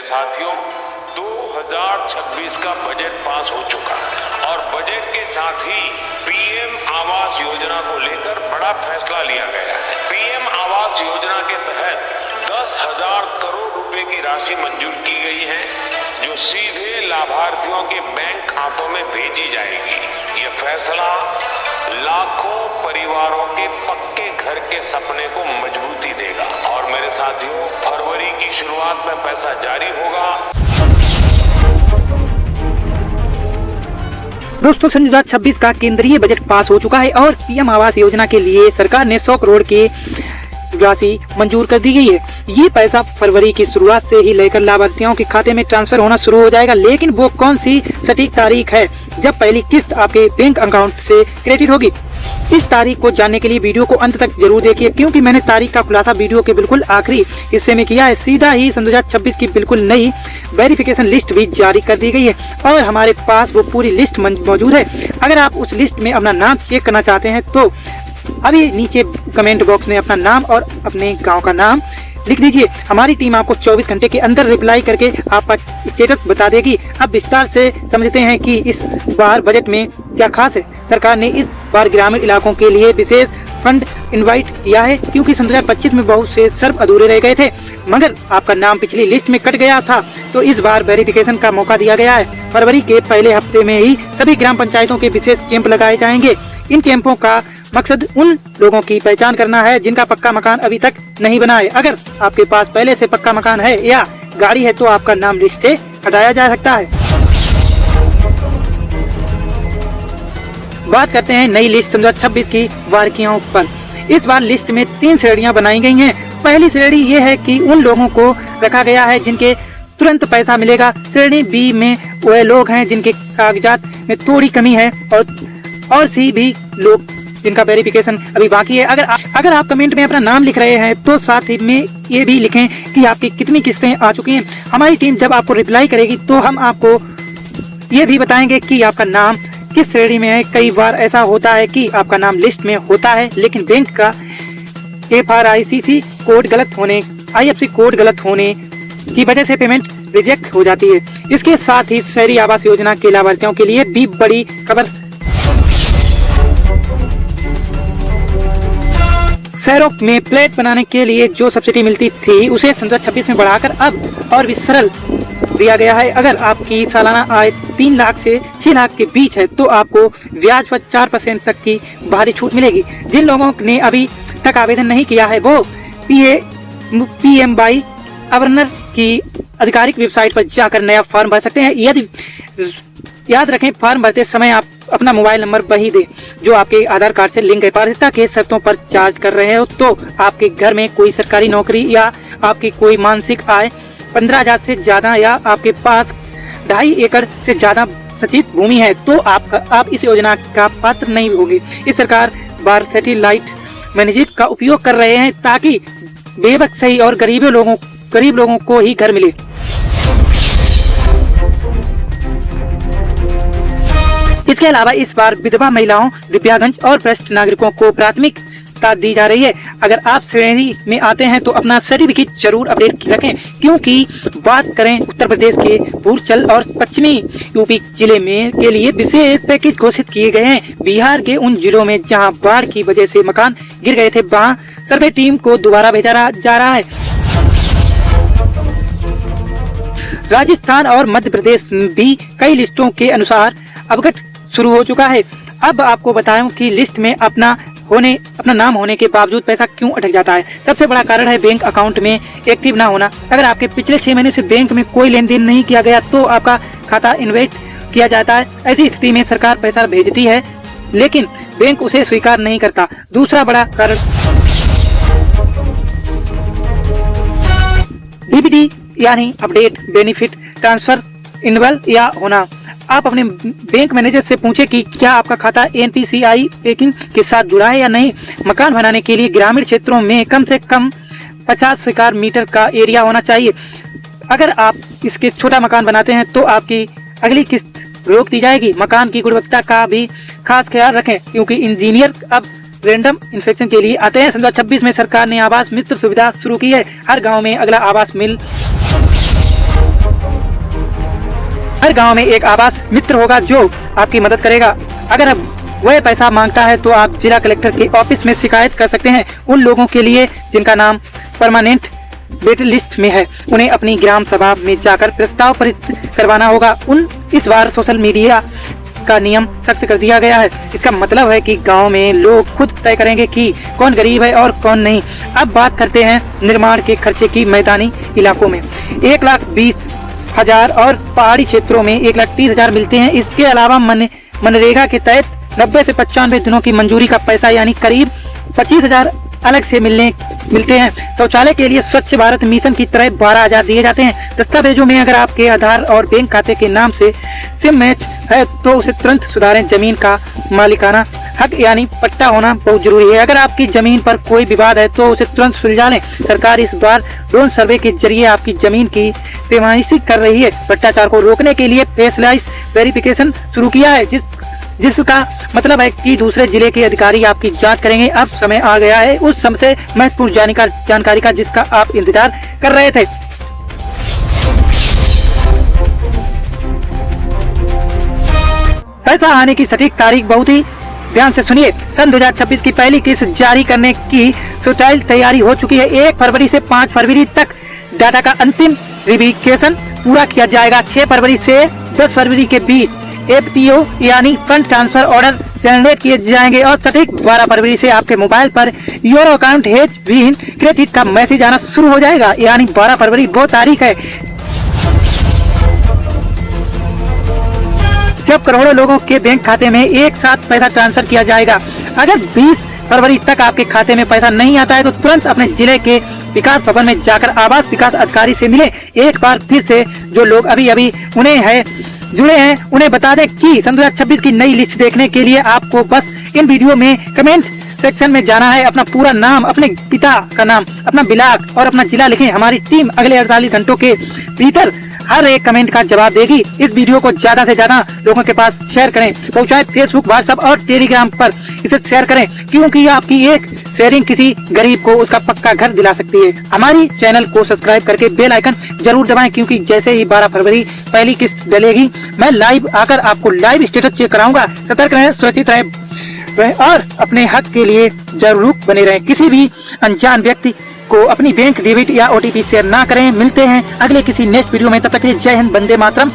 साथियों, 2026 का budget pass हो चुका है और बजट के साथ ही पीएम आवास योजना को लेकर बड़ा फैसला लिया गया है। पीएम आवास योजना के तहत 10,000 करोड़ रुपए की राशि मंजूर की गई है, जो सीधे लाभार्थियों के बैंक खातों में भेजी जाएगी। ये फैसला लाखों परिवारों के पक्के घर के सपने को मजबूती देगा और मेरे साथियों, फरवरी की शुरुआत में पैसा जारी होगा। दोस्तों, सन 2026 का केंद्रीय बजट पास हो चुका है और पीएम आवास योजना के लिए सरकार ने 100 करोड़ की राशि मंजूर कर दी गई है। ये पैसा फरवरी की शुरुआत से ही लेकर लाभार्थियों के खाते में ट्रांसफर होना शुरू हो जाएगा, लेकिन वो कौन सी सटीक तारीख है जब पहली किस्त आपके बैंक अकाउंट से क्रेडिट होगी? इस तारीख को जानने के लिए वीडियो को अंत तक जरूर देखिए, क्योंकि मैंने तारीख का खुलासा वीडियो के बिल्कुल आखिरी हिस्से में किया है। सीधा ही सन 2026 की बिल्कुल नई वेरिफिकेशन लिस्ट भी जारी कर दी गई है और हमारे पास वो पूरी लिस्ट मौजूद है। अगर आप उस लिस्ट में अपना नाम चेक करना चाहते हैं तो अभी नीचे कमेंट बॉक्स में अपना नाम और अपने गांव का नाम लिख दीजिए। हमारी टीम आपको 24 घंटे के अंदर रिप्लाई करके आपका स्टेटस बता देगी। अब विस्तार से समझते हैं कि इस बार बजट में क्या खास है। सरकार ने इस बार ग्रामीण इलाकों के लिए विशेष फंड इनवाइट किया है, क्योंकि सन 2025 में बहुत से सर्व अधूरे रह गए थे, मगर आपका नाम पिछली लिस्ट में कट गया था, तो इस बार वेरिफिकेशन का मौका दिया गया है। फरवरी के पहले हफ्ते में ही सभी ग्राम पंचायतों के विशेष कैंप लगाए जाएंगे। इन कैंपों का मकसद उन लोगों की पहचान करना है जिनका पक्का मकान अभी तक नहीं बना है। अगर आपके पास पहले से पक्का मकान है या गाड़ी है तो आपका नाम लिस्ट से हटाया जा सकता है। बात करते हैं नई लिस्ट सन 2026 की बारीकियों पर। इस बार लिस्ट में 3 श्रेणियां बनाई गई हैं। पहली श्रेणी ये है कि उन लोगों को रखा गया है जिनके तुरंत पैसा मिलेगा। श्रेणी बी में वह लोग हैं जिनके कागजात में थोड़ी कमी है और सी भी लोग जिनका वेरिफिकेशन अभी बाकी है। अगर आप कमेंट में अपना नाम लिख रहे हैं तो साथ ही में ये भी लिखें कि आपकी कितनी किस्तें आ चुकी हैं। हमारी टीम जब आपको रिप्लाई करेगी तो हम आपको ये भी बताएंगे कि आपका नाम किस श्रेणी में है। कई बार ऐसा होता है कि आपका नाम लिस्ट में होता है, लेकिन बैंक का FRICC कोड गलत होने, IFSC कोड गलत होने की वजह से पेमेंट रिजेक्ट हो जाती है। इसके साथ ही शहरी आवास योजना के लाभार्थियों के लिए भी बड़ी खबर। शहरों में फ्लैट बनाने के लिए जो सब्सिडी मिलती थी उसे सन 2026 में बढ़ाकर अब और भी सरल दिया गया है। अगर आपकी सालाना आय 3 लाख से 6 लाख के बीच है तो आपको ब्याज पर 4% तक की भारी छूट मिलेगी। जिन लोगों ने अभी तक आवेदन नहीं किया है वो PMY अवर्नर की आधिकारिक वेबसाइट पर जाकर नया फॉर्म भर सकते हैं। यदि याद रखें, फॉर्म भरते समय आप अपना मोबाइल नंबर वही दें जो आपके आधार कार्ड से लिंक है। पात्रता के शर्तों पर चार्ज कर रहे हो तो आपके घर में कोई सरकारी नौकरी या आपकी कोई मानसिक आय 15,000 से ज्यादा या आपके पास 2.5 एकड़ से ज्यादा संचित भूमि है तो आप इस योजना का पात्र नहीं होंगे। इस सरकार बार सैटेलाइट मैनेजर का उपयोग कर रहे हैं ताकि बेवकूफ सही और गरीब लोगों को ही घर मिले। इसके अलावा इस बार विधवा महिलाओं, दिव्यांगजन और वरिष्ठ नागरिकों को प्राथमिकता दी जा रही है। अगर आप श्रेणी में आते हैं तो अपना सर्टिफिकेट जरूर अपडेट रखें, क्योंकि बात करें उत्तर प्रदेश के पूर्वांचल और पश्चिमी यूपी जिले में के लिए विशेष पैकेज घोषित किए गए हैं। बिहार के उन जिलों में जहां बाढ़ की वजह से मकान गिर गए थे वहां सर्वे टीम को दोबारा भेजा जा रहा है। राजस्थान और मध्य प्रदेश भी कई लिस्टों के अनुसार अवगत शुरू हो चुका है। अब आपको बताऊं कि लिस्ट में अपना नाम होने के बावजूद पैसा क्यों अटक जाता है। सबसे बड़ा कारण है बैंक अकाउंट में एक्टिव ना होना। अगर आपके पिछले 6 महीने से बैंक में कोई लेन देन नहीं किया गया तो आपका खाता इन्वेस्ट किया जाता है। ऐसी स्थिति में सरकार पैसा भेजती है लेकिन बैंक उसे स्वीकार नहीं करता। दूसरा बड़ा कारण DBT यानी अपडेट बेनिफिट ट्रांसफर इनवल या होना। आप अपने बैंक मैनेजर से पूछें कि क्या आपका खाता NPCI पैकिंग के साथ जुड़ा है या नहीं। मकान बनाने के लिए ग्रामीण क्षेत्रों में कम से कम 50 स्क्वायर मीटर का एरिया होना चाहिए। अगर आप इसके छोटा मकान बनाते हैं तो आपकी अगली किस्त रोक दी जाएगी। मकान की गुणवत्ता का भी खास ख्याल रखें, क्योंकि इंजीनियर अब रैंडम इंस्पेक्शन के लिए आते हैं। सन 2026 में सरकार ने आवास मित्र सुविधा शुरू की है। हर गांव में अगला आवास मिल हर गांव में एक आवास मित्र होगा जो आपकी मदद करेगा। अगर वह पैसा मांगता है तो आप जिला कलेक्टर के ऑफिस में शिकायत कर सकते हैं। उन लोगों के लिए जिनका नाम परमानेंट वेट लिस्ट में है, उन्हें अपनी ग्राम सभा में जाकर प्रस्ताव पारित करवाना होगा। इस बार सोशल मीडिया का नियम सख्त कर दिया गया है। इसका मतलब है कि गांव में लोग खुद तय करेंगे कि कौन गरीब है और कौन नहीं। अब बात करते हैं निर्माण के खर्चे की। मैदानी इलाकों में 1,20,000 और पहाड़ी क्षेत्रों में 1,30,000 मिलते हैं। इसके अलावा मनरेगा के तहत 90 से 95 दिनों की मंजूरी का पैसा यानी करीब 25,000 अलग से मिलते हैं। शौचालय के लिए स्वच्छ भारत मिशन की तरह 12,000 दिए जाते हैं। दस्तावेजों में अगर आपके आधार और बैंक खाते के नाम से सिम मैच है तो उसे तुरंत सुधारें। जमीन का मालिकाना हक यानी पट्टा होना बहुत जरूरी है। अगर आपकी जमीन पर कोई विवाद है तो उसे तुरंत सुलझा लें। सरकार इस बार ड्रोन सर्वे के जरिए आपकी जमीन की पैमाइशी कर रही है। भ्रष्टाचार को रोकने के लिए फेसलेस वेरिफिकेशन शुरू किया है, जिसका मतलब है कि दूसरे जिले के अधिकारी आपकी जांच करेंगे। अब समय आ गया है उस सबसे महत्वपूर्ण जानकारी का जिसका आप इंतजार कर रहे थे। पैसा आने की सटीक तारीख बहुत ही ध्यान से सुनिए। सन 2026 की पहली किस्त जारी करने की सुचारू तैयारी हो चुकी है। 1 फरवरी से 5 फरवरी तक डाटा का अंतिम वेरिफिकेशन पूरा किया जाएगा। 6 फरवरी से 10 फरवरी के बीच FTO यानी फंड ट्रांसफर ऑर्डर जनरेट किए जाएंगे और सटीक 12 फरवरी से आपके मोबाइल पर your account has been credit का मैसेज आना शुरू हो जाएगा। यानी 12 फरवरी वो तारीख है जब करोड़ों लोगों के बैंक खाते में एक साथ पैसा ट्रांसफर किया जाएगा। अगर 20 फरवरी तक आपके खाते में पैसा नहीं आता है तो तुरंत अपने जिले के विकास भवन में जाकर आवास विकास अधिकारी से मिले। एक बार फिर से जो लोग अभी जुड़े हैं उन्हें बता दें कि सन 2026 की नई लिस्ट देखने के लिए आपको बस इन वीडियो में कमेंट सेक्शन में जाना है। अपना पूरा नाम, अपने पिता का नाम, अपना ब्लॉक और अपना जिला लिखें। हमारी टीम अगले 48 घंटों के भीतर हर एक कमेंट का जवाब देगी। इस वीडियो को ज्यादा से ज्यादा लोगों के पास शेयर करें, पहुंचाएं। फेसबुक, व्हाट्सएप और टेलीग्राम पर इसे शेयर करें क्योंकि आपकी एक शेयरिंग किसी गरीब को उसका पक्का घर दिला सकती है। हमारी चैनल को सब्सक्राइब करके बेल आइकन जरूर दबाएं क्योंकि जैसे ही 12 फरवरी पहली किस्त डलेगी मैं लाइव आकर आपको लाइव स्टेटस चेक कराऊंगा। सतर्क रहें, सुरक्षित रहें और अपने हक के लिए जागरूक बने रहें। किसी भी अनजान व्यक्ति को अपनी बैंक डेबिट या OTP शेयर ना करें। मिलते हैं अगले किसी नेक्स्ट वीडियो में, तब तक के लिए जय हिंद, वंदे मातरम।